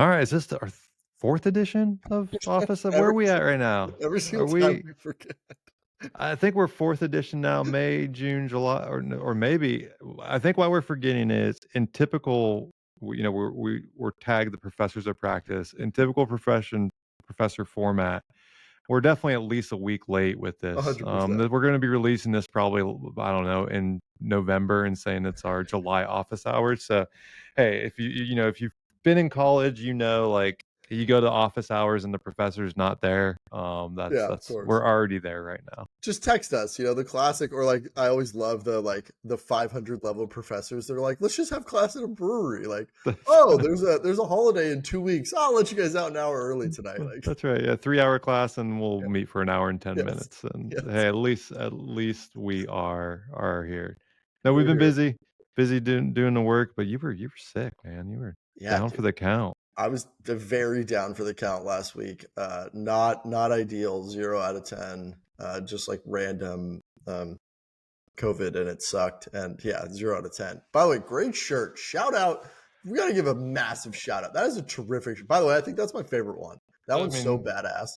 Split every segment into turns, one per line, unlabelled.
All right, is this our fourth edition of Office? Where are
Every
we at
si
right now?
every
Are
single time
we?
we forget.
I think we're fourth edition now, May, June, July, or maybe. I think what we're forgetting is in typical. We're tagged the professors of practice in typical professor format. We're definitely at least a week late with this.
100%.
We're going to be releasing this probably, I don't know, in November and saying it's our July office hours. So, hey, if you've been in college, like you go to office hours and the professor's not there.
Yeah, of
That's
course.
we're already there right now.
Just text us, the classic or, like, I always love the 500 level professors. They're like, "Let's just have class at a brewery." Like, "Oh, there's a holiday in 2 weeks. I'll let you guys out an hour early tonight." Like,
That's right. Yeah, 3 hour class, and we'll
yeah,
meet for an hour and 10
yes,
minutes. And
yes.
hey, at least we are here. No, we've
We're
been
here.
busy doing the work, but you were sick, man. You were
Yeah,
down for
dude.
the count.
I was very down for the count last week. Not ideal, 0 out of 10. Just, like, random, COVID, and it sucked, and yeah, 0 out of 10. By the way, great shirt. Shout out. We gotta give a massive shout out. That is a terrific shirt. By the way, I think that's my favorite one. That
I
one's so
mean,
badass.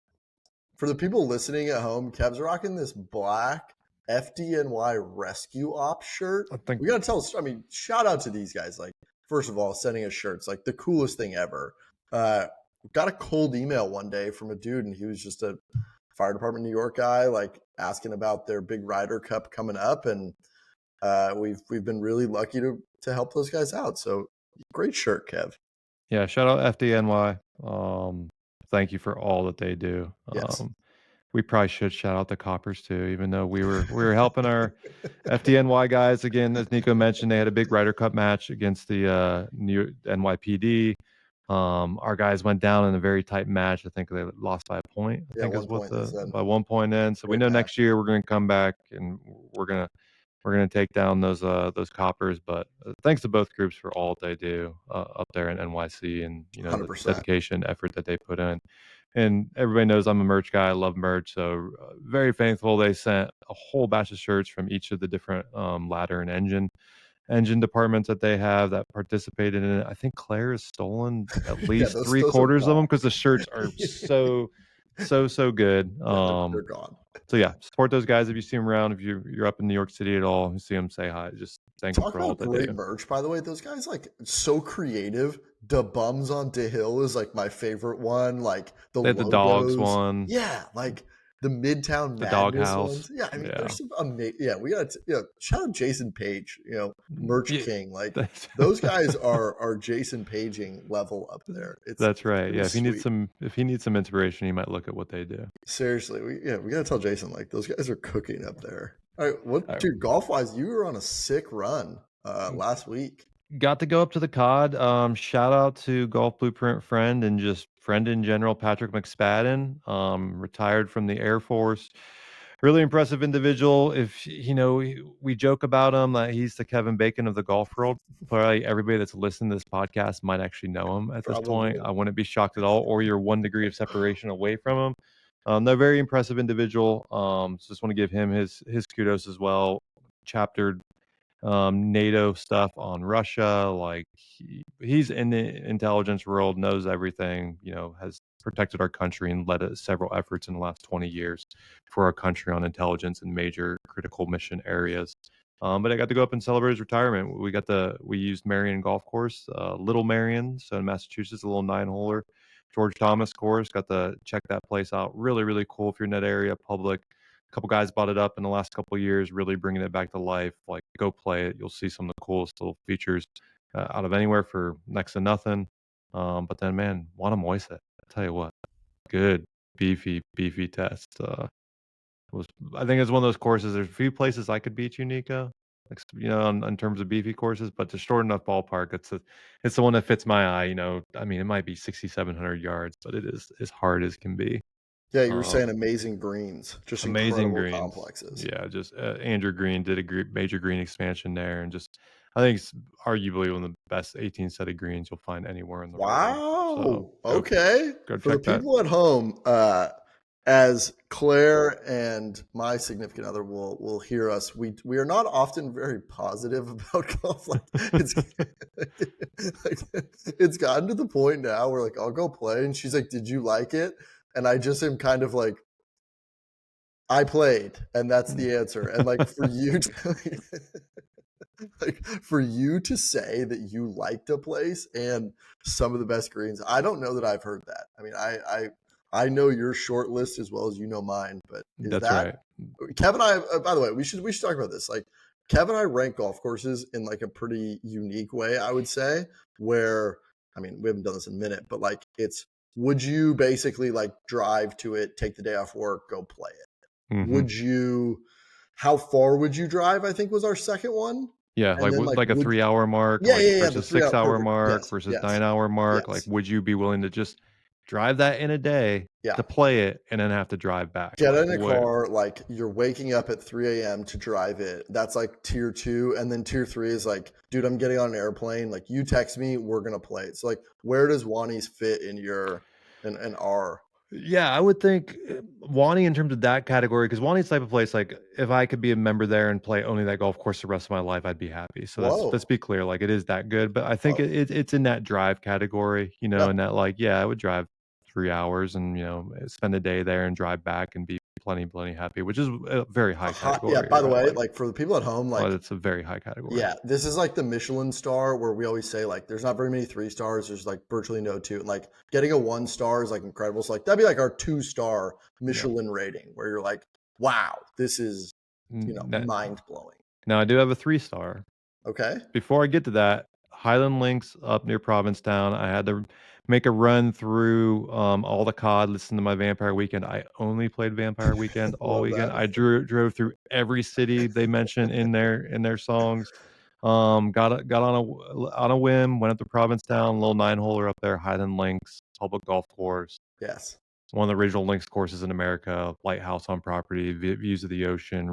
For the people listening at home, Kev's rocking this black FDNY Rescue Op shirt.
I think
We gotta tell. I mean, shout out to these guys. Like, first of all, sending us shirts, like the coolest thing ever. Uh, got a cold email one day from a dude, and he was just a fire department New York guy, like asking about their big Ryder Cup coming up, and we've been really lucky to help those guys out. So great shirt, Kev.
yeah, shout out FDNY. Thank you for all that they do.
Yes.
We probably should shout out the coppers too, even though we were helping our FDNY guys again. As Nico mentioned, they had a big Ryder Cup match against the New NYPD. Our guys went down in a very tight match. I think they lost by a point. I
Yeah,
think is
one
what
point they
the
said.
by 1 point in. So we
Great
know
match.
next year we're going to come back and we're gonna take down those coppers. But thanks to both groups for all they do up there in NYC, and the
100%.
dedication, effort that they put in. And everybody knows I'm a merch guy. I love merch, so very thankful. They sent a whole batch of shirts from each of the different ladder and engine departments that they have that participated in it. I think Claire has stolen at
Yeah,
least three
those are
quarters of them
gone.
because the shirts are so good.
Yeah, they're gone.
So yeah, support those guys if you see them around. If you're up in New York City at all, you see them, say hi. Just thank them
Talk
for all
about
that they
great
do.
merch, by the way. Those guys, like, so creative. The bums on DeHill is like my favorite one. Like the
They had the dogs
logos.
one,
Yeah, like the Midtown
the
Madness
doghouse.
ones. Yeah, I mean,
Yeah.
there's some amazing. Yeah, we got to, shout out Jason Page, merch
Yeah,
king. Like
that's
those guys are Jason Paging level up there.
that's
It's
right.
pretty
Yeah,
sweet.
if he needs some inspiration, he might look at what they do.
Seriously, we gotta tell Jason, like, those guys are cooking up there. All right, what,
All
dude? Golf wise, you were on a sick run
right.
last week.
Got to go up to the COD. Shout out to Golf Blueprint friend and just friend in general, Patrick McSpadden. Retired from the Air Force. Really impressive individual. If we joke about him that he's the Kevin Bacon of the golf world. Probably everybody that's listening to this podcast might actually know him at this point.
Probably.
I wouldn't be shocked at all. Or you're 1 degree of separation away from him. No, very impressive individual. So just want to give him his kudos as well. Chapter NATO stuff on Russia. Like he's in the intelligence world, knows everything. Has protected our country and led several efforts in the last 20 years for our country on intelligence in major critical mission areas. But I got to go up and celebrate his retirement. We used Marion Golf Course, Little Marion, so in Massachusetts, a little 9-holer. George Thomas course. Got to check that place out. Really, really cool if you're in that area. Public. A couple guys bought it up in the last couple of years, really bringing it back to life. Like, go play it. You'll see some of the coolest little features out of anywhere for next to nothing. But then, man, Wannamoisa, I tell you what, good, beefy test. Was I think it's one of those courses. There's a few places I could beat you, Nico. Like, in terms of beefy courses, but the short enough ballpark. It's the one that fits my eye. I mean, it might be 6,700 yards, but it is as hard as can be.
Yeah, you were
Um,
saying amazing greens, just
Amazing
incredible
greens.
complexes.
Yeah, just Andrew Green did a major green expansion there, and just I think it's arguably one of the best 18 set of greens you'll find anywhere in the world. So
Wow.
go
Okay.
go
For the
check that.
people at home, as Claire and my significant other will hear us, we are not often very positive about golf. Like like, it's gotten to the point now where like I'll go play and she's like, "Did you like it?" And I just am kind of like, "I played," and that's the answer. And like for you to like for you to say that you liked a place and some of the best greens, I don't know that I've heard that. I mean, I know your short list as well as you know mine, but is
That's
that
right.
Kevin and I, by the way, we should talk about this. Like Kevin and I rank golf courses in like a pretty unique way, I would say, where I mean, we haven't done this in a minute, but like it's would you basically like drive to it, take the day off work, go play it?
Hmm.
Would you how far would you drive? I think was our second one.
Yeah,
And then like
like a
would
3 hour mark,
yeah,
like
yeah, yeah, the
versus
3 hour
6 hour
perfect.
mark
Yes,
versus
yes,
9 hour mark. Like,
yes.
would you be willing to just drive that in a day
Yeah.
to play it and then have to drive back?
Get
Like,
in a
what?
car, like you're waking up at 3 a.m. to drive it. That's like tier 2. And then tier 3 is like, dude, I'm getting on an airplane. Like you text me, we're gonna play it. So like where does Wani's fit in your in our
Yeah, I would think Wani in terms of that category, because Wani's type of place, like if I could be a member there and play only that golf course the rest of my life, I'd be happy. So let's
whoa.
be clear, like it is that good. But I think
Whoa.
it's in that drive category,
Yeah.
and that like, yeah, I would drive 3 hours and spend a day there and drive back and be plenty happy, which is a very high
Yeah,
category,
by the
right?
way,
Like,
like for the people at home,
well,
like
it's a very high category.
yeah, this is like the Michelin star where we always say like there's not very many 3 stars. There's like virtually no two. And like getting a 1 star is like incredible. So like that'd be like our 2 star
Yeah.
Michelin rating where you're like, wow, this is
N-
mind blowing.
Now I do have a 3 star.
Okay.
Before I get to that, Highland Links up near Provincetown, I had to make a run through, all the COD, listen to my Vampire Weekend. I only played Vampire Weekend all
Love
weekend.
that.
I drove through every city they mentioned in their songs. Got on a whim, went up to Provincetown, little 9-holer up there, Highland Links, public golf course.
Yes.
One of the original links courses in America, lighthouse on property, views of the ocean,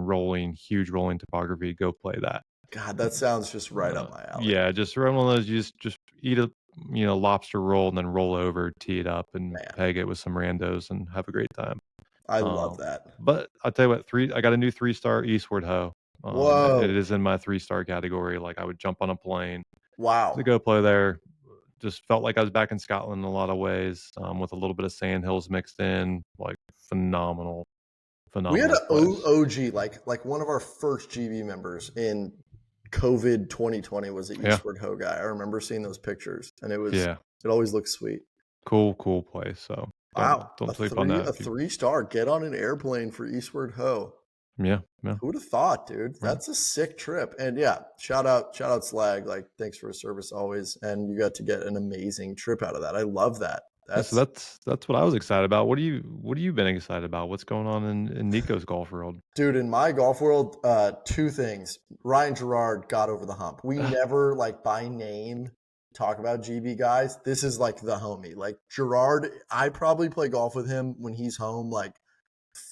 huge rolling topography. Go play that.
God, that sounds just right up my alley.
Yeah, just one of those. You just eat a lobster roll and then roll over, tee it up, and
Man,
peg it with some randos and have a great time.
I love that.
But I'll tell you what, I got a new 3 star Eastward Ho. It
Whoa.
is in my 3 star category. Like I would jump on a plane to
Wow.
go play there. Just felt like I was back in Scotland in a lot of ways, with a little bit of sand hills mixed in. Like phenomenal,
We had
phenomenal
an
place.
OG, like one of our first GB members in COVID 2020 was the
Yeah,
Eastward Ho guy. I remember seeing those pictures and
yeah,
it always looked sweet.
cool place. So
Wow.
don't sleep on that.
A 3 star. Get on an airplane for Eastward Ho.
Yeah,
Who would have thought, dude?
right.
That's a sick trip. And yeah, shout out Slag. Like, thanks for his service always. And you got to get an amazing trip out of that. I love that.
Yeah, so
That's
that's what I was excited about. What have you been excited about? What's going on in Nico's golf world?
dude, in my golf world, 2 things. Ryan Gerard got over the hump. We never like by name talk about GB guys. This is like the homie. Like Gerard, I probably play golf with him when he's home, like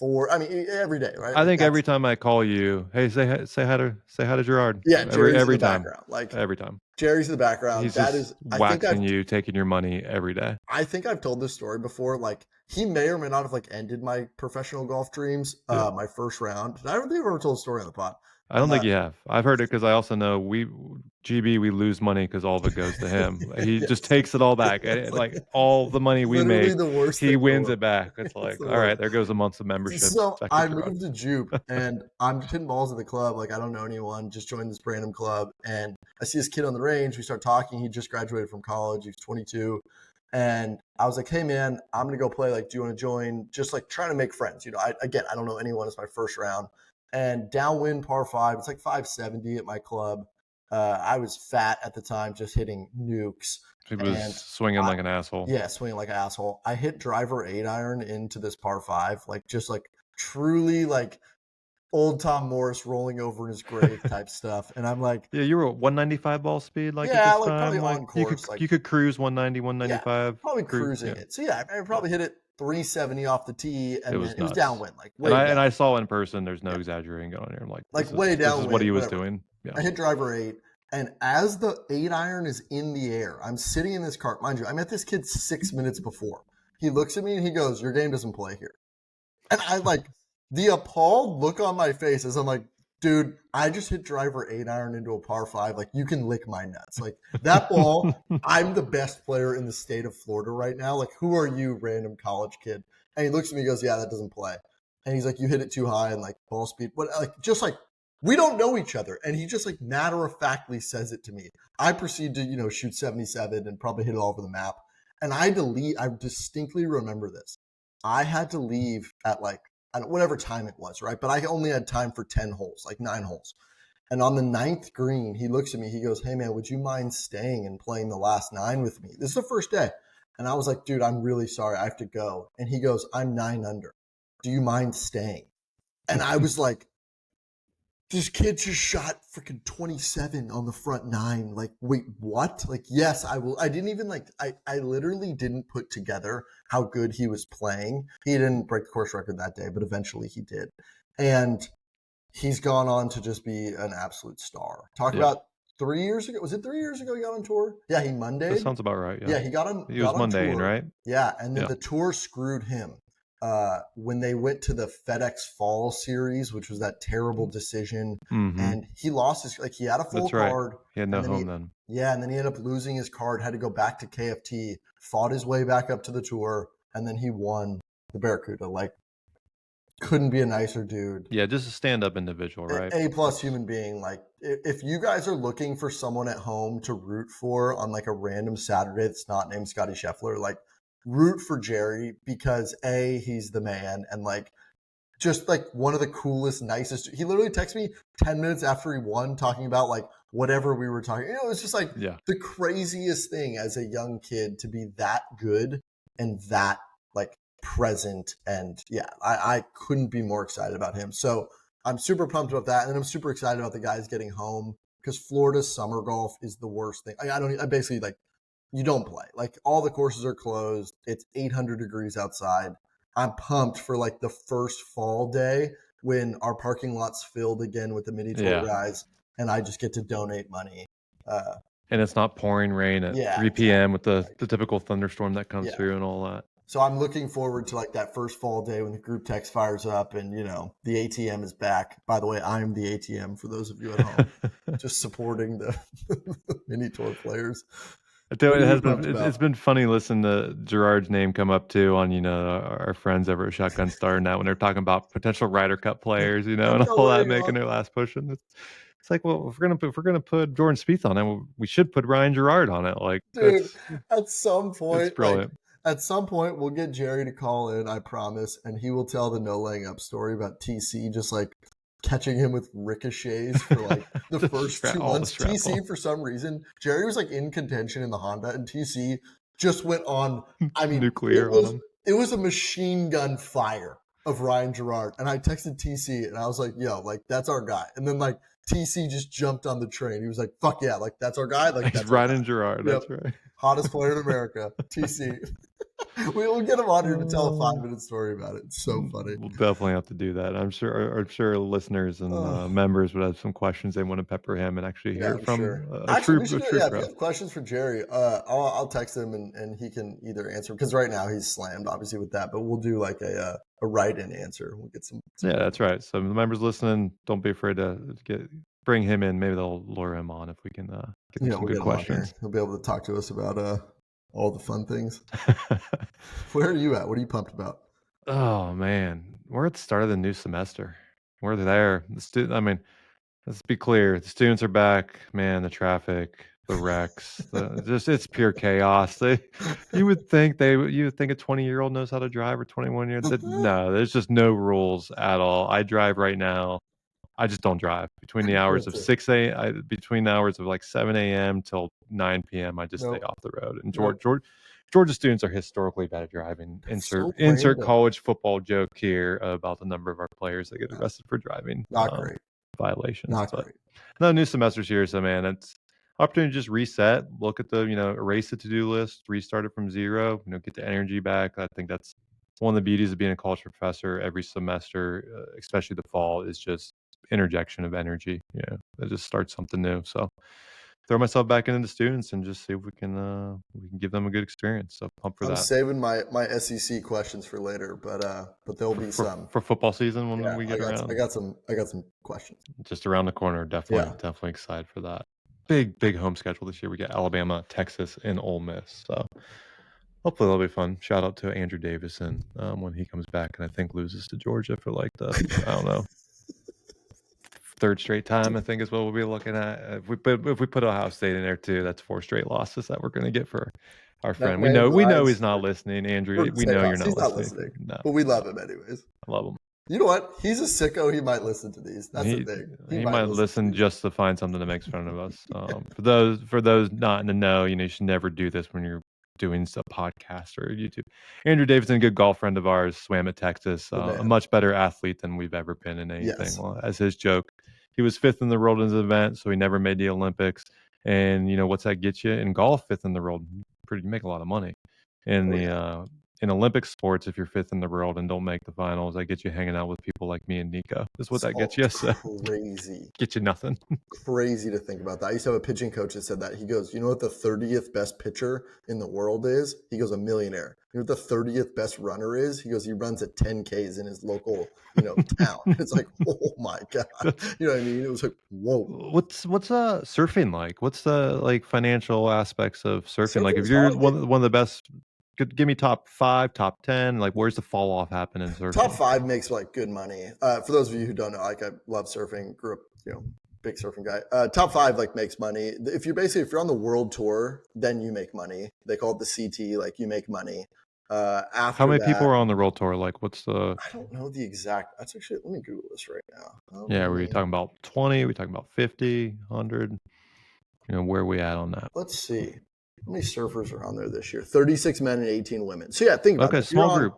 every day, right?
I
Like
think every
that's
time I call you, hey, say hi to Gerard.
yeah, Jerry's in
Every
the
time,
background. Like
every time.
Jerry's in the background.
He's
That
just
is
waxing you, taking your money every day.
I think I've told this story before. Like he may or may not have like ended my professional golf dreams,
Yeah.
my first round. I don't think I've ever told a story on the pod.
I don't think you have. I've heard it because I also know we lose money because all of it goes to him. He just
Yes.
takes it all back.
It's
Like all the money we
literally
make,
the worst thing
he
in the
wins
world.
it back. It's
It's
like,
the
all right,
worst.
there goes a month of membership
So
back to
I
Gerard.
moved to Jupe and I'm hitting balls at the club. Like I don't know anyone, just joined this random club. And I see this kid on the range. We start talking. He just graduated from college. He's 22. And I was like, hey man, I'm going to go play. Like, do you want to join? Just like trying to make friends. I don't know anyone. It's my first round. And downwind par 5. It's like 570 at my club. I was fat at the time, just hitting nukes.
He was
And
swinging like an asshole.
yeah, swinging like an asshole. I hit driver 8-iron into this par 5, like just like truly like old Tom Morris rolling over in his grave type stuff. And I'm like,
Yeah, you were at 195 ball speed, like, at
yeah,
this
like probably
time? Like,
on course, like
you could cruise 190,
yeah,
195,
probably
cruise
cruising
yeah,
it. So yeah, I
yeah.
probably hit it 370 off the tee,
It
and then
was
it was
nuts.
downwind, like way down,
And I saw in person, there's no
yeah,
exaggerating going here. I'm like,
like way
this is what
downwind,
he was
whatever.
doing. Yeah.
I hit driver 8, and as the 8-iron is in the air, I'm sitting in this cart. Mind you, I met this kid 6 minutes before. He looks at me and he goes, "Your game doesn't play here." And I like the appalled look on my face as I'm like, dude, I just hit driver 8-iron into a par 5. Like, you can lick my nuts. Like, that ball, I'm the best player in the state of Florida right now. Like, who are you, random college kid? And he looks at me and goes, yeah, that doesn't play. And he's like, you hit it too high and like ball speed. But like, just like, we don't know each other. And he just like matter of factly says it to me. I proceed to, shoot 77 and probably hit it all over the map. And I distinctly remember this. I had to leave at like, whatever time it was, right? But I only had time for 10 holes, like 9 holes. And on the 9th green, he looks at me, he goes, hey man, would you mind staying and playing the last 9 with me? This is the first day. And I was like, dude, I'm really sorry, I have to go. And he goes, I'm 9 under. Do you mind staying? And I was like, this kid just shot freaking 27 on the front 9. Like, wait, what? Like, yes, I will. I didn't even like, I literally didn't put together how good he was playing. He didn't break the course record that day, but eventually he did. And he's gone on to just be an absolute star. Talk about 3 years ago. Was it 3 years ago he got on tour? Yeah, he Mondayed.
That sounds about right.
Yeah, he got on.
He was Monday, right?
Yeah, and then the tour screwed him. When they went to the FedEx Fall Series, which was that terrible decision, and he lost his, like, he had a full card.
He had no home then.
Yeah, and then he ended up losing his card, had to go back to KFT, fought his way back up to the tour, and then he won the Barracuda. Like, couldn't be a nicer dude.
Yeah, just a stand-up individual, right?
A+ human being. Like, if you guys are looking for someone at home to root for on like a random Saturday that's not named Scotty Scheffler, like, root for Jerry, because he's the man, and like, just like one of the coolest, nicest. He literally texted me 10 minutes after he won, talking about like whatever we were talking. It was just like the craziest thing as a young kid to be that good and that like present. And I couldn't be more excited about him. So I'm super pumped about that, and then I'm super excited about the guys getting home, because Florida's summer golf is the worst thing. I basically, like, you don't play. Like, all the courses are closed. It's 800 degrees outside. I'm pumped for like the first fall day when our parking lot's filled again with the mini tour guys, and I just get to donate money.
And it's not pouring rain at 3 p.m. with the typical thunderstorm that comes through and all that.
So I'm looking forward to like that first fall day when the group text fires up and, the ATM is back. By the way, I'm the ATM for those of you at home, just supporting the mini tour players.
I tell you, it's been funny listening to Gerard's name come up too on, our friends over at Shotgun Star now when they're talking about potential Ryder Cup players, and all that, making their last push. And it's like, well, if we're gonna put Jordan Spieth on it, we should put Ryan Gerard on it. Like,
dude, at some point,
it's brilliant.
At some point, we'll get Jerry to call in, I promise, and he will tell the no laying up story about TC just like catching him with ricochets for like the first 2 months. TC, for some reason, Jerry was like in contention in the Honda, and TC just went on. I mean,
nuclear on him.
It was a machine gun fire of Ryan Gerard, and I texted TC and I was like, "Yo, like, that's our guy." And then like TC just jumped on the train. He was like, "Fuck yeah, like, that's our guy." Like, that's
Ryan Gerard. Yep. That's right.
Hottest player in America, TC. We'll get him on here to tell a 5-minute story about it. It's so funny.
We'll definitely have to do that. I'm sure listeners and members would have some questions they want to pepper him and actually hear from a true pro.
If you have questions for Jerry, I'll text him and he can either answer, because right now he's slammed obviously with that, but we'll do like a write-in answer. We'll get some.
Yeah, that's right. So the members listening, don't be afraid to bring him in. Maybe they'll lure him on if we can get some good questions.
He'll be able to talk to us about all the fun things. Where are you at? What are you pumped about?
Oh man, we're at the start of the new semester. We're there. Let's be clear. The students are back. Man, the traffic, the wrecks, it's pure chaos. You would think a 20-year-old knows how to drive, or 21-year-old. No, there's just no rules at all. I drive right now. I just don't drive between the hours of 6 a.m. Between the hours of like 7 a.m. till 9 p.m. I just stay off the road. And Georgia students are historically bad at driving. Insert college football joke here about the number of our players that get arrested for driving.
Not great.
Violations.
Not great.
No, new semester's here, so man, it's opportunity to just reset, look at the, erase the to-do list, restart it from zero, get the energy back. I think that's one of the beauties of being a college professor. Every semester, especially the fall, is just interjection of energy. It just starts something new. So throw myself back into the students and just see if we can give them a good experience. So pump for
I'm
that.
saving my SEC questions for later, but there'll be some.
For football season when
Yeah,
we get around.
I got some questions.
Just around the corner.
Yeah.
Definitely excited for that. Big home schedule this year. We got Alabama, Texas, and Ole Miss. So hopefully that'll be fun. Shout out to Andrew Davison when he comes back and I think loses to Georgia for like the I don't know third straight time. I think is what we'll be looking at. If we put Ohio State in there too, that's 4 straight losses that we're going to get for our friend. We know he's not listening, Andrew. We know you're not
He's not
listening.
listening,
No,
but we love him anyways.
I love him.
You know what? He's a sicko. He might listen to these. That's the thing.
He might listen just to find something that makes fun of us. For those not in the know, you should never do this when you're doing a podcast or YouTube. Andrew Davidson, a good golf friend of ours, swam at Texas, a much better athlete than we've ever been in anything.
Yes.
Well, as his joke, he was 5th in the world in his event, so he never made the Olympics. And what's that get you in golf? 5th in the world, you make a lot of money. In Olympic sports, if you're 5th in the world and don't make the finals, that gets you hanging out with people like me and Nico. That's what that gets you. So
crazy.
Get you nothing.
Crazy to think about that. I used to have a pitching coach that said that. He goes, you know what the 30th best pitcher in the world is? He goes, a millionaire. You know what the 30th best runner is? He goes, he runs at 10Ks in his local, town. It's like, oh my God. You know what I mean? It was like, whoa.
What's surfing like? What's the financial aspects of surfing? Like if you're one of the best, give me top 5, top 10. Like where's the fall off happen in surfing?
Top 5 makes like good money. For those of you who don't know, like I love surfing, grew up, big surfing guy. Top 5 like makes money. If you're on the world tour, then you make money. They call it the CT, like you make money. After
how many people are on the world tour? Like what's the?
I don't know the exact. That's actually, let me Google this right now.
Yeah, were you talking about 20? We talking about 50, 100? Where are we at on that?
Let's see. How many surfers are on there this year? 36 men and 18 women. So yeah, think about it.
Okay, small group.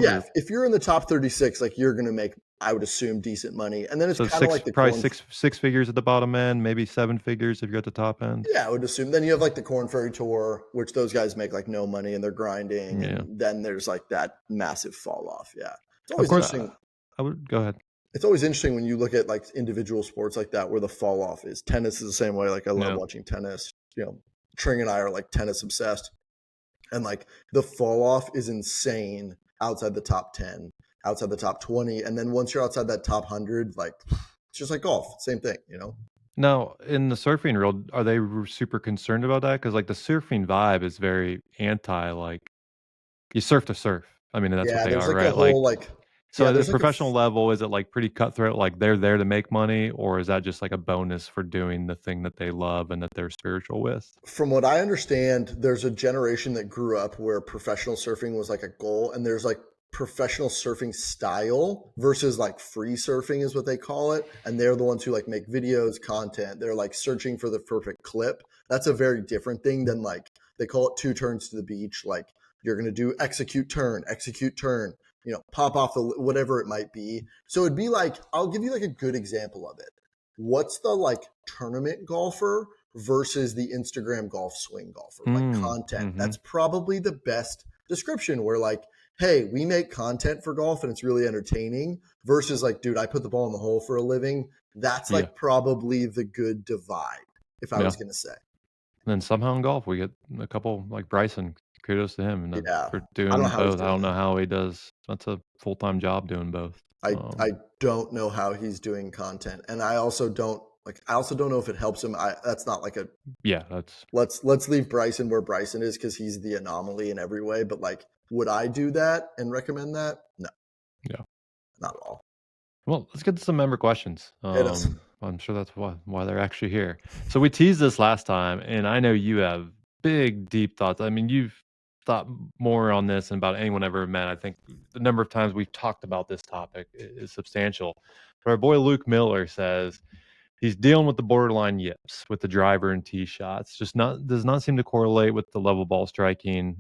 Yeah, if you're in the top 36, like you're going to make, I would assume, decent money. And then it's kind of like
probably six figures at the bottom end, maybe 7 figures if you're at the top end.
Yeah, I would assume. Then you have like the Corn Ferry Tour, which those guys make like no money and they're grinding. Yeah. And then there's like that massive fall off. Yeah. It's always interesting.
I would go ahead.
It's always interesting when you look at like individual sports like that where the fall off is. Tennis is the same way. Like I love watching tennis. Tring and I are like tennis obsessed. And like the fall off is insane outside the top 10, outside the top 20. And then once you're outside that top 100, like it's just like golf. Same thing,
Now, in the surfing world, are they super concerned about that? Because like the surfing vibe is very anti, like you surf to surf. I mean, that's what they are, right? So at the professional level, is it like pretty cutthroat? Like they're there to make money, or is that just like a bonus for doing the thing that they love and that they're spiritual with?
From what I understand, there's a generation that grew up where professional surfing was like a goal, and there's like professional surfing style versus like free surfing is what they call it. And they're the ones who like make videos, content. They're like searching for the perfect clip. That's a very different thing than like they call it 2 turns to the beach. Like you're going to do execute turn, pop off the whatever it might be. So it'd be like, I'll give you like a good example of it. What's the like tournament golfer versus the Instagram golf swing golfer? Like content. Mm-hmm. That's probably the best description where like, hey, we make content for golf and it's really entertaining versus like, dude, I put the ball in the hole for a living. That's like probably the good divide, if I was going to say.
And then somehow in golf, we get a couple like Bryson. Kudos to him for doing both. I don't know how he does. That's a full-time job doing both.
I don't know how he's doing content. And I also don't know if it helps him. That's not like a let's leave Bryson where Bryson is because he's the anomaly in every way. But like, would I do that and recommend that? No.
Yeah.
Not at all.
Well, let's get to some member questions. I'm sure that's why they're actually here. So we teased this last time, and I know you have big, deep thoughts. I mean, you've thought more on this than about anyone ever met. I think the number of times we've talked about this topic is substantial. But our boy Luke Miller says he's dealing with the borderline yips with the driver and tee shots. Does not seem to correlate with the level ball striking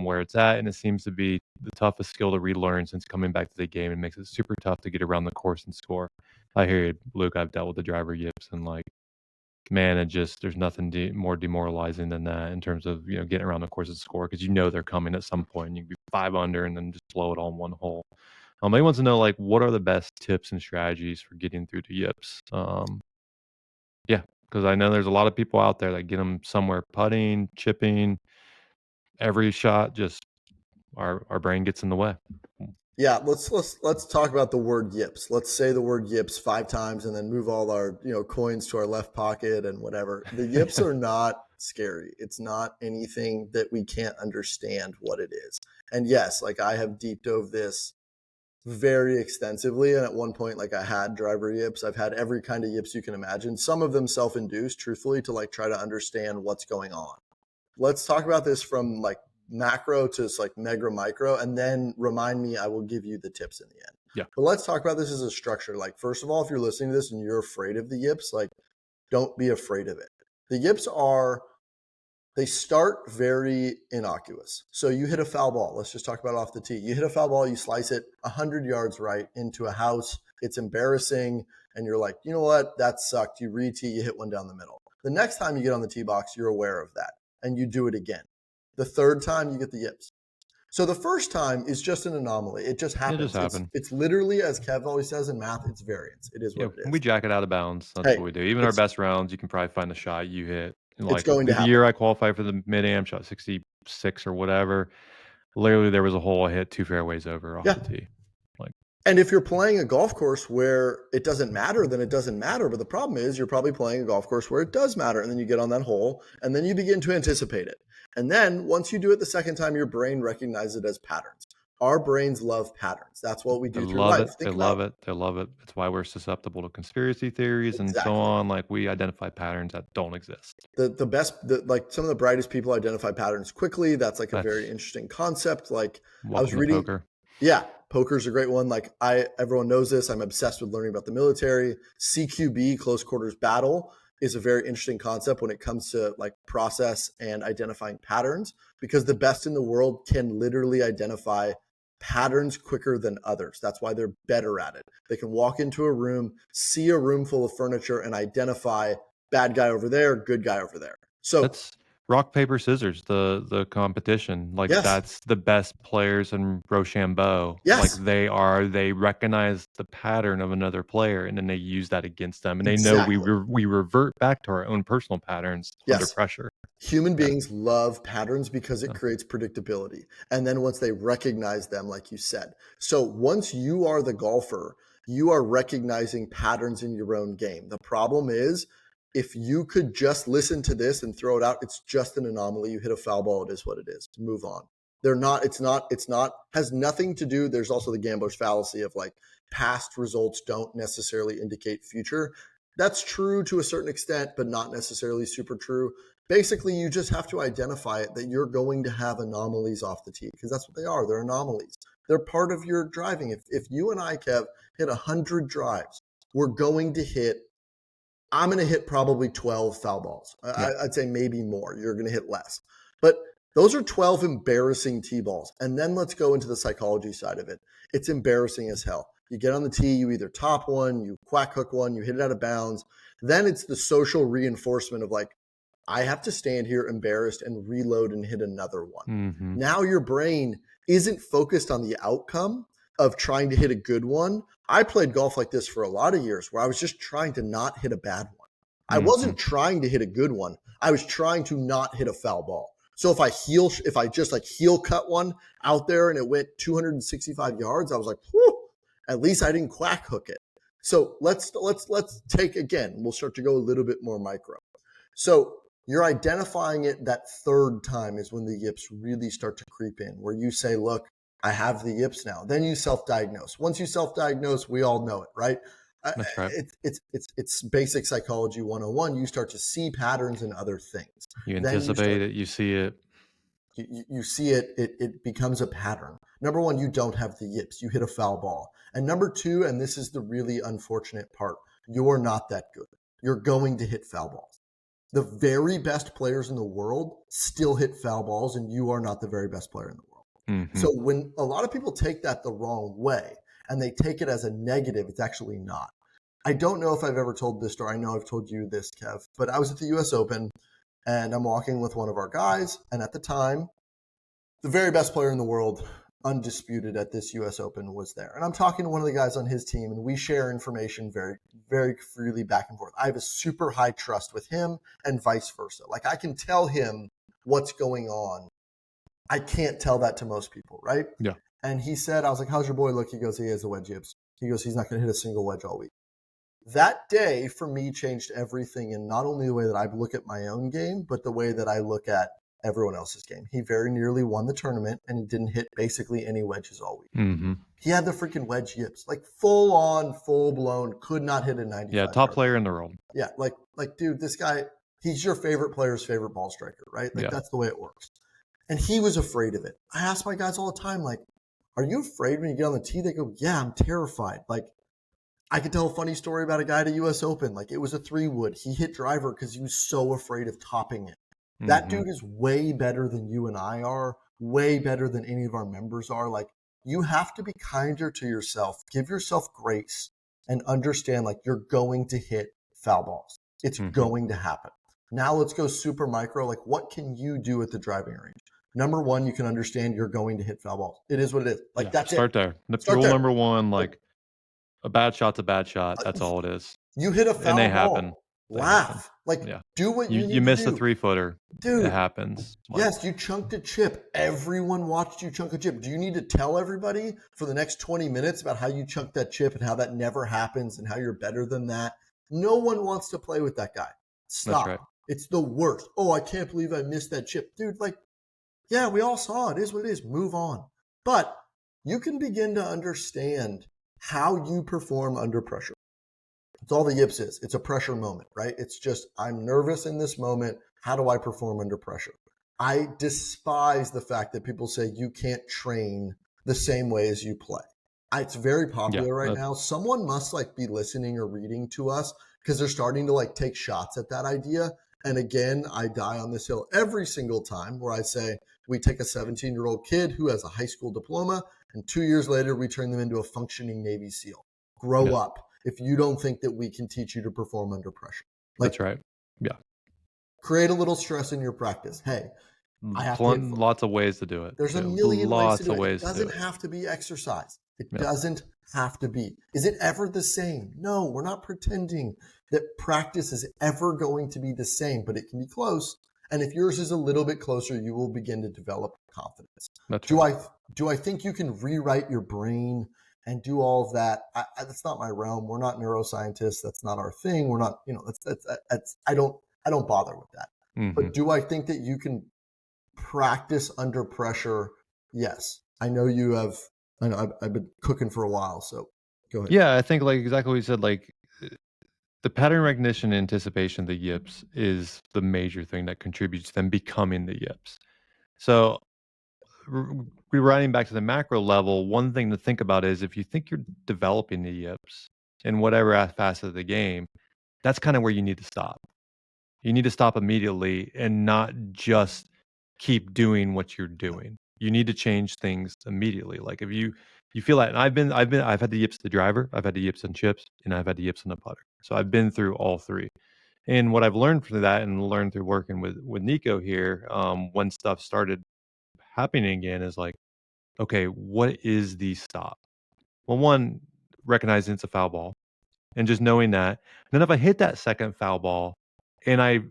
where it's at, and it seems to be the toughest skill to relearn since coming back to the game. It makes it super tough to get around the course and score. I hear you, Luke. I've dealt with the driver yips, and like, man, there's nothing more demoralizing than that in terms of getting around the course and score because they're coming at some point. And you can be 5 under and then just blow it all in one hole. He wants to know like what are the best tips and strategies for getting through the yips. Go because I know there's a lot of people out there that get them somewhere putting, chipping, every shot. Just our brain gets in the way.
Yeah, let's talk about the word yips. Let's say the word yips 5 times and then move all our coins to our left pocket and whatever. The yips are not scary. It's not anything that we can't understand what it is. And yes, like I have deep dove this very extensively, and at one point, like I had driver yips. I've had every kind of yips you can imagine. Some of them self-induced, truthfully, to like try to understand what's going on. Let's talk about this from like macro to like mega micro, and then remind me, I will give you the tips in the end.
Yeah.
But let's talk about this as a structure. Like, first of all, if you're listening to this and you're afraid of the yips, like don't be afraid of it. The yips they start very innocuous. So you hit a foul ball. Let's just talk about off the tee. You hit a foul ball, you slice it 100 yards right into a house. It's embarrassing. And you're like, you know what? That sucked. You re-tee, you hit one down the middle. The next time you get on the tee box, you're aware of that. And you do it again. The third time, you get the yips. So the first time is just an anomaly. It just happens.
It just happened.
It's literally, as Kev always says in math, it's variance. It is what it is.
We jack it out of bounds. That's what we do. Even our best rounds, you can probably find a shot you hit. Like
it's going to happen.
The year I qualified for the mid-am, shot 66 or whatever. Literally, there was a hole I hit 2 fairways over off the tee.
And if you're playing a golf course where it doesn't matter, then it doesn't matter. But the problem is you're probably playing a golf course where it does matter. And then you get on that hole and then you begin to anticipate it. And then once you do it the second time, your brain recognizes it as patterns. Our brains love patterns. That's what we do through life.
They love it. They love it. It's why we're susceptible to conspiracy theories and so on. Like we identify patterns that don't exist.
The best, like some of the brightest people identify patterns quickly. That's like a very interesting concept. Like I was reading.
Poker.
Yeah, poker's a great one. Like everyone knows this. I'm obsessed with learning about the military. CQB, close quarters battle, is a very interesting concept when it comes to like process and identifying patterns, because the best in the world can literally identify patterns quicker than others. That's why they're better at it. They can walk into a room, see a room full of furniture, and identify bad guy over there, good guy over there. So
that's rock, paper, scissors, the competition. Like that's the best players in Rochambeau.
Yes.
Like they recognize the pattern of another player and then they use that against them. And they know we revert back to our own personal patterns under pressure.
Human beings love patterns because it creates predictability. And then once they recognize them, like you said. So once you are the golfer, you are recognizing patterns in your own game. The problem is, if you could just listen to this and throw it out, it's just an anomaly. You hit a foul ball, it is what it is. Move on. Has nothing to do. There's also the gambler's fallacy of like past results don't necessarily indicate future. That's true to a certain extent, but not necessarily super true. Basically, you just have to identify it that you're going to have anomalies off the tee, because that's what they are. They're anomalies. They're part of your driving. If you and I, Kev, hit 100 drives, I'm going to hit probably 12 foul balls. I'd say maybe more. You're going to hit less. But those are 12 embarrassing tee balls. And then let's go into the psychology side of it. It's embarrassing as hell. You get on the tee, you either top one, you quack hook one, you hit it out of bounds. Then it's the social reinforcement of like, I have to stand here embarrassed and reload and hit another one.
Mm-hmm.
Now your brain isn't focused on the outcome of trying to hit a good one. I played golf like this for a lot of years where I was just trying to not hit a bad one. I wasn't trying to hit a good one. I was trying to not hit a foul ball. So if I just like heel cut one out there and it went 265 yards, I was like, whew, at least I didn't quack hook it. So let's take again, we'll start to go a little bit more micro. So you're identifying it. That third time is when the yips really start to creep in, where you say, look, I have the yips now. Then you self-diagnose. Once you self-diagnose, we all know it, right?
That's right.
It's basic psychology 101. You start to see patterns in other things.
You anticipate it. You see it.
You see it. It becomes a pattern. Number one, you don't have the yips. You hit a foul ball. And number two, and this is the really unfortunate part, you're not that good. You're going to hit foul balls. The very best players in the world still hit foul balls, and you are not the very best player in the world.
Mm-hmm.
So when a lot of people take that the wrong way and they take it as a negative, it's actually not. I don't know if I've ever told this story. I know I've told you this, Kev, but I was at the US Open and I'm walking with one of our guys. And at the time, the very best player in the world undisputed at this US Open was there. And I'm talking to one of the guys on his team, and we share information very, very freely back and forth. I have a super high trust with him and vice versa. Like I can tell him what's going on. I can't tell that to most people, right?
Yeah.
And he said, I was like, how's your boy look? He goes, he has a wedge yips. He goes, he's not going to hit a single wedge all week. That day for me changed everything in not only the way that I look at my own game, but the way that I look at everyone else's game. He very nearly won the tournament, and he didn't hit basically any wedges all week.
Mm-hmm.
He had the freaking wedge yips, like full on, full blown, could not hit a 95.
Yeah, top player in the world.
Yeah, like dude, this guy, he's your favorite player's favorite ball striker, right? Like that's the way it works. And he was afraid of it. I ask my guys all the time, like, are you afraid when you get on the tee? They go, yeah, I'm terrified. Like, I could tell a funny story about a guy at a US Open. Like, it was a 3-wood. He hit driver because he was so afraid of topping it. That dude is way better than you and I are, way better than any of our members are. Like, you have to be kinder to yourself. Give yourself grace and understand, like, you're going to hit foul balls. It's going to happen. Now let's go super micro. Like, what can you do at the driving range? Number one, you can understand you're going to hit foul balls. It is what it is. Like, that's
start there. Rule number one, like, a bad shot's a bad shot. That's all it is.
You hit a foul
and they
ball.
Happen.
Laugh. Like, do what you need to do.
You missed a 3-footer.
Dude.
It happens.
Like, yes, you chunked a chip. Everyone watched you chunk a chip. Do you need to tell everybody for the next 20 minutes about how you chunked that chip and how that never happens and how you're better than that? No one wants to play with that guy. Stop.
That's right.
It's the worst. Oh, I can't believe I missed that chip. Dude, like, yeah, we all saw it. It is what it is. Move on. But you can begin to understand how you perform under pressure. It's all the yips is. It's a pressure moment, right? It's just, I'm nervous in this moment. How do I perform under pressure? I despise the fact that people say you can't train the same way as you play. It's very popular right now. Someone must like be listening or reading to us because they're starting to like take shots at that idea. And again, I die on this hill every single time where I say, we take a 17-year-old kid who has a high school diploma, and 2 years later, we turn them into a functioning Navy SEAL. Grow up if you don't think that we can teach you to perform under pressure. Like,
that's right. Yeah.
Create a little stress in your practice. Hey, I have
lots of ways to do it.
There's a million ways to do it. It doesn't
to
have to be exercise. It doesn't have to be. Is it ever the same? No, we're not pretending that practice is ever going to be the same, but it can be close. And if yours is a little bit closer, you will begin to develop confidence. Do I think you can rewrite your brain and do all of that? That's not my realm. We're not neuroscientists. That's not our thing. We're not, I don't bother with that. But do I think that you can practice under pressure? Yes. I know you have. I know I've been cooking for a while, so go ahead.
Yeah, I think like exactly what you said, like the pattern recognition and anticipation of the yips is the major thing that contributes to them becoming the yips. So rewriting back to the macro level, one thing to think about is if you think you're developing the yips in whatever facet of the game, that's kind of where you need to stop. You need to stop immediately and not just keep doing what you're doing. You need to change things immediately. Like if you feel that, and I've had the yips the driver, I've had the yips on chips, and I've had the yips on the putter. So I've been through all three. And what I've learned from that and learned through working with Nico here, when stuff started happening again is like, okay, what is the stop? Well, one, recognizing it's a foul ball and just knowing that. And then if I hit that second foul ball and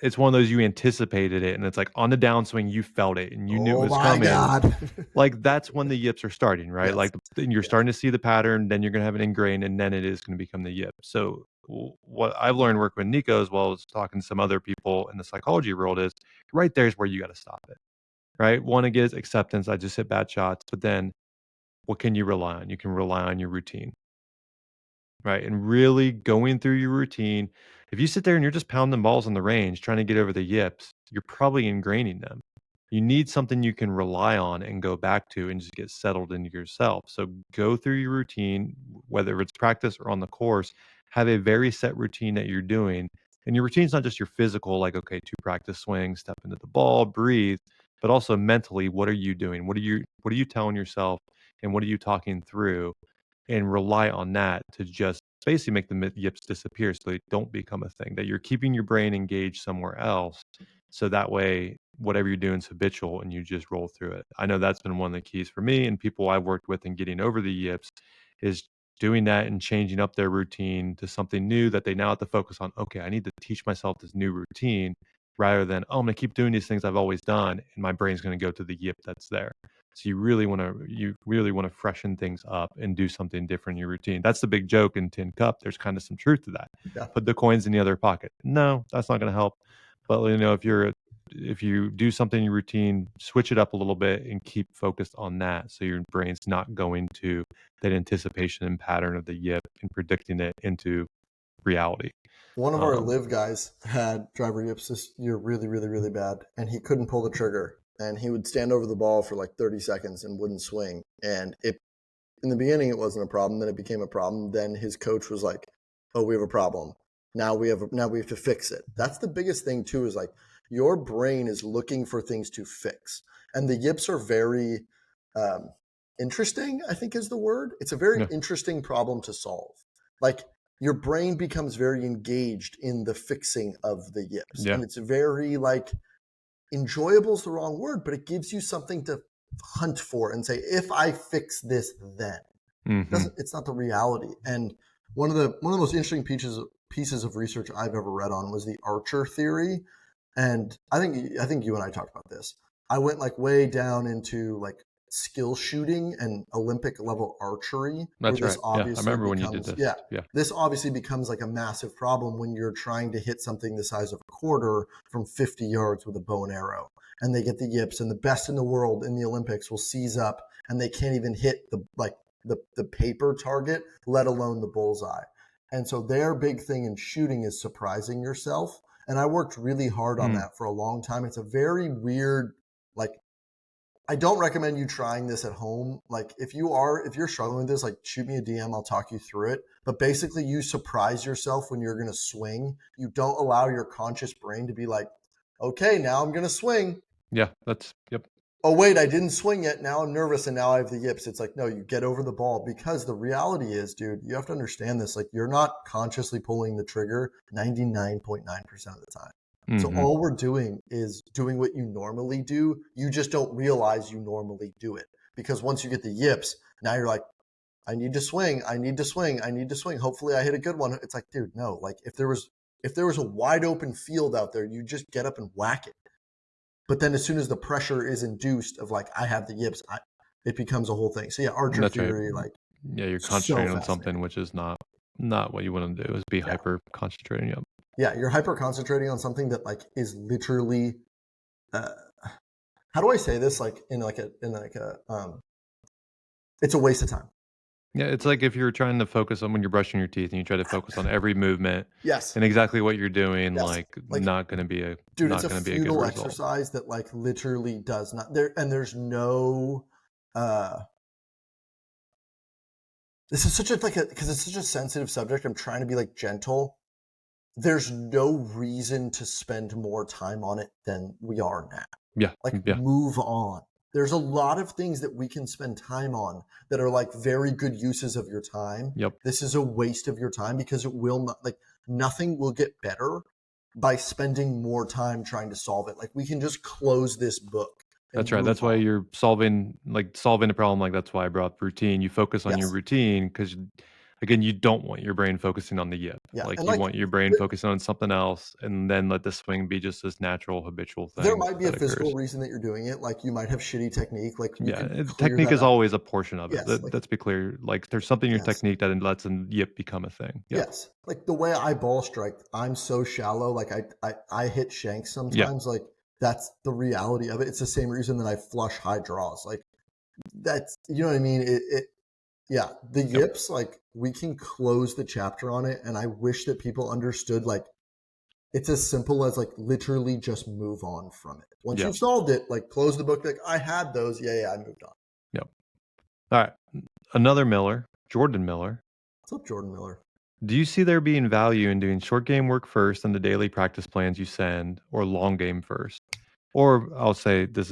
it's one of those you anticipated it and it's like on the downswing, you felt it and you knew it was coming.
God.
Like that's when the yips are starting, right?
Yes.
Like you're starting to see the pattern, then you're going to have it ingrained and then it is going to become the yip. So what I've learned working with Nico as well as talking to some other people in the psychology world is right there is where you got to stop it, right? One, it gets acceptance. I just hit bad shots, but then what can you rely on? You can rely on your routine, right? And really going through your routine. If you sit there and you're just pounding balls on the range, trying to get over the yips, you're probably ingraining them. You need something you can rely on and go back to and just get settled into yourself. So go through your routine, whether it's practice or on the course, have a very set routine that you're doing. And your routine's not just your physical, like, okay, 2 practice swings, step into the ball, breathe, but also mentally, what are you doing? What are you telling yourself and what are you talking through? And rely on that to just basically make the yips disappear so they don't become a thing, that you're keeping your brain engaged somewhere else. So that way whatever you're doing is habitual and you just roll through it. I know that's been one of the keys for me and people I've worked with in getting over the yips is doing that and changing up their routine to something new that they now have to focus on. Okay, I need to teach myself this new routine rather than, oh, I'm going to keep doing these things I've always done and my brain's going to go to the yip that's there. So you really want to freshen things up and do something different in your routine. That's the big joke in Tin Cup. There's kind of some truth to that.
Yeah.
Put the coins in the other pocket. No, that's not going to help. But if you do something in your routine, switch it up a little bit and keep focused on that. So your brain's not going to that anticipation and pattern of the yip and predicting it into reality.
One of our live guys had driver yips this year really, really, really bad, and he couldn't pull the trigger. And he would stand over the ball for like 30 seconds and wouldn't swing. And in the beginning, it wasn't a problem. Then it became a problem. Then his coach was like, "Oh, we have a problem. Now we have to fix it." That's the biggest thing too. Is like your brain is looking for things to fix, and the yips are very interesting. I think is the word. It's a very interesting problem to solve. Like your brain becomes very engaged in the fixing of the yips, and it's very like enjoyable is the wrong word, but it gives you something to hunt for and say, if I fix this, then it's not the reality. And one of the most interesting pieces of research I've ever read on was the Archer theory. And I think you and I talked about this. I went like way down into like skill shooting and Olympic level archery.
That's right. I remember when you did this.
This obviously becomes like a massive problem when you're trying to hit something the size of a quarter from 50 yards with a bow and arrow. And they get the yips, and the best in the world in the Olympics will seize up, and they can't even hit the paper target, let alone the bullseye. And so their big thing in shooting is surprising yourself. And I worked really hard on that for a long time. It's a very weird, like, I don't recommend you trying this at home. Like if you're struggling with this, like shoot me a DM, I'll talk you through it. But basically you surprise yourself when you're going to swing. You don't allow your conscious brain to be like, okay, now I'm going to swing. Oh, wait, I didn't swing yet. Now I'm nervous and now I have the yips. It's like, no, you get over the ball, because the reality is, dude, you have to understand this. Like you're not consciously pulling the trigger 99.9% of the time. So all we're doing is doing what you normally do. You just don't realize you normally do it, because once you get the yips, now you're like, I need to swing. I need to swing. I need to swing. Hopefully I hit a good one. It's like, dude, no, like if there was a wide open field out there, you just get up and whack it. But then as soon as the pressure is induced of like, I have the yips, it becomes a whole thing. So yeah, Archer theory, like,
you're concentrating on something, which is not what you want to do, is be hyper concentrating.
Yeah, you're hyper concentrating on something that like is literally, how do I say this? Like it's a waste of time.
Yeah, it's like if you're trying to focus on when you're brushing your teeth and you try to focus on every movement,
yes,
and exactly what you're doing, like not going to be a
it's a futile exercise that like literally does not there, and there's no. This is such a because it's such a sensitive subject. I'm trying to be like gentle. There's no reason to spend more time on it than we are now. Move on. There's a lot of things that we can spend time on that are like very good uses of your time. This is a waste of your time, because it will not, like, nothing will get better by spending more time trying to solve it. Like we can just close this book.
That's right. That's why you're solving a problem. Like that's why I brought up routine. You focus on your routine because, again, you don't want your brain focusing on the yip. Like you want your brain focusing on something else, and then let the swing be just this natural, habitual thing.
There might be a physical reason that you're doing it. Like you might have shitty technique. Like
technique is always a portion of it. Let's be clear. Like there's something in your technique that lets a yip become a thing.
Yes. Like the way I ball strike, I'm so shallow. Like I hit shanks sometimes. Like that's the reality of it. It's the same reason that I flush high draws. Like that's, you know what I mean? The yips, like we can close the chapter on it. And I wish that people understood, like, it's as simple as like literally just move on from it. Once you've solved it, like close the book. Like I had those. I moved on.
All right. Another Miller, Jordan Miller.
What's up, Jordan Miller?
Do you see there being value in doing short game work first and the daily practice plans you send, or long game first? Or I'll say this